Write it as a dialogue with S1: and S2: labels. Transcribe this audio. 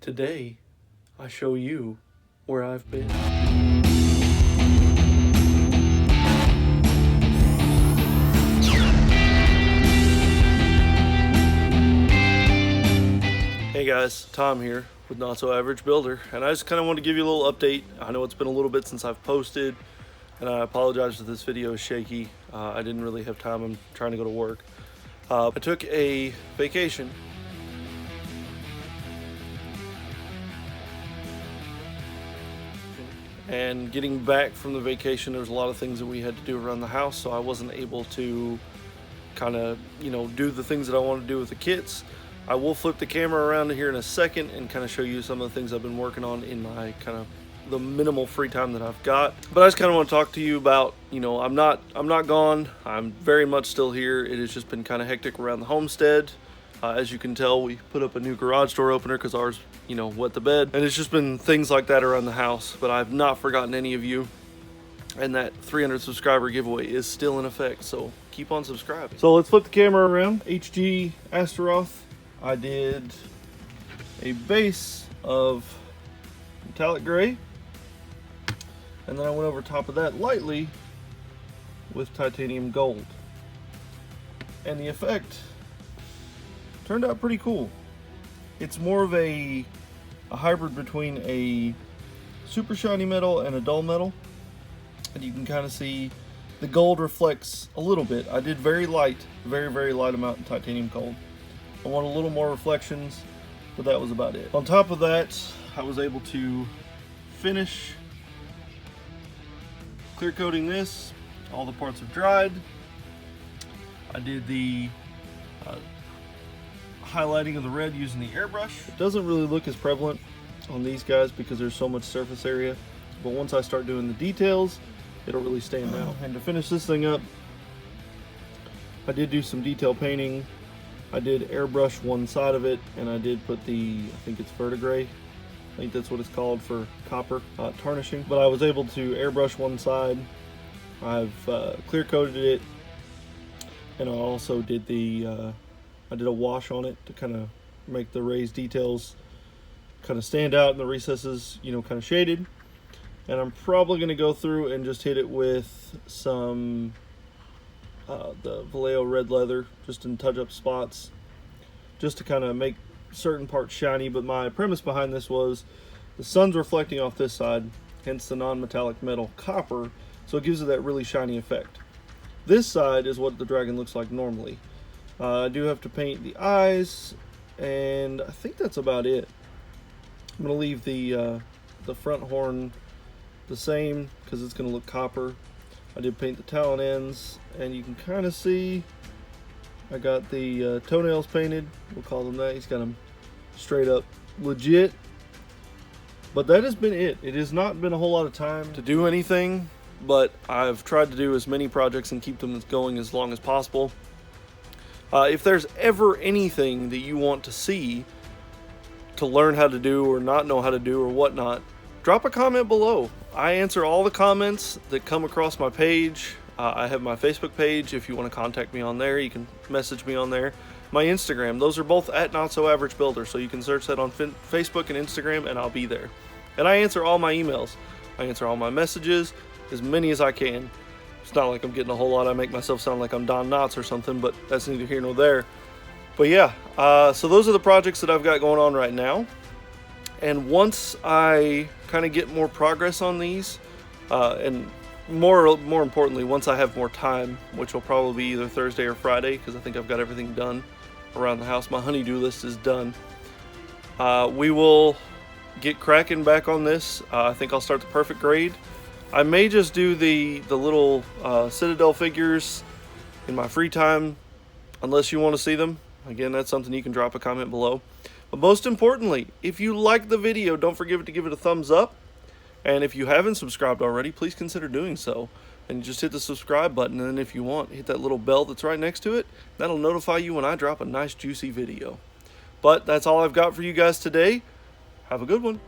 S1: Today, I show you where I've been. Hey guys, Tom here with Not So Average Builder, and I just kind of want to give you a little update. I know it's been a little bit since I've posted, and I apologize if this video is shaky. I didn't really have time. I'm trying to go to work. I took a vacation. And getting back from the vacation, there was a lot of things that we had to do around the house, so I wasn't able to kind of, do the things that I wanted to do with the kids. I will flip the camera around here in a second and kind of show you some of the things I've been working on in my kind of the minimal free time that I've got. But I just kind of want to talk to you about, I'm not gone. I'm very much still here. It has just been kind of hectic around the homestead. As you can tell, we put up a new garage door opener because ours, wet the bed. And it's just been things like that around the house. But I've not forgotten any of you. And that 300 subscriber giveaway is still in effect. So keep on subscribing. So let's flip the camera around. HG Astaroth. I did a base of metallic gray. And then I went over top of that lightly with titanium gold. And the effect turned out pretty cool. It's more of a hybrid between a super shiny metal and a dull metal. And you can kind of see the gold reflects a little bit. I did very light, very light amount in titanium gold. I want a little more reflections, but that was about it. On top of that, I was able to finish clear coating this. All the parts have dried. I did the highlighting of the red using the airbrush. It doesn't really look as prevalent on these guys because there's so much surface area, but once I start doing the details, it'll really stand out. And to finish this thing up, I did do some detail painting. I did airbrush one side of it, and I did put the, I think it's verdigris, I think that's what it's called for copper tarnishing. But I was able to airbrush one side. I've clear coated it, and I also did I did a wash on it to kind of make the raised details kind of stand out in the recesses, kind of shaded. And I'm probably going to go through and just hit it with some the Vallejo red leather, just in touch up spots, just to kind of make certain parts shiny. But my premise behind this was the sun's reflecting off this side, hence the non-metallic metal copper, so it gives it that really shiny effect. This side is what the dragon looks like normally. I do have to paint the eyes, and I think that's about it. I'm going to leave the front horn the same because it's going to look copper. I did paint the talon ends, and you can kind of see I got the toenails painted. We'll call them that. He's got them straight up legit. But that has been it. It has not been a whole lot of time to do anything, but I've tried to do as many projects and keep them going as long as possible. If there's ever anything that you want to see to learn how to do or not know how to do or whatnot, drop a comment below. I answer all the comments that come across my page. I have my Facebook page. If you want to contact me on there, you can message me on there. My Instagram, those are both at Not So Average Builder, so you can search that on Facebook and Instagram, and I'll be there. And I answer all my emails. I answer all my messages, as many as I can. It's not like I'm getting a whole lot. I make myself sound like I'm Don Knotts or something, but that's neither here nor there. But yeah, so those are the projects that I've got going on right now. And once I kind of get more progress on these, and more importantly, once I have more time, which will probably be either Thursday or Friday, because I think I've got everything done around the house. My honey-do list is done. We will get cracking back on this. I think I'll start the perfect grade. I may just do the little Citadel figures in my free time, unless you want to see them. Again, that's something you can drop a comment below. But most importantly, if you like the video, don't forget to give it a thumbs up. And if you haven't subscribed already, please consider doing so. And just hit the subscribe button, and then if you want, hit that little bell that's right next to it. That'll notify you when I drop a nice juicy video. But that's all I've got for you guys today. Have a good one.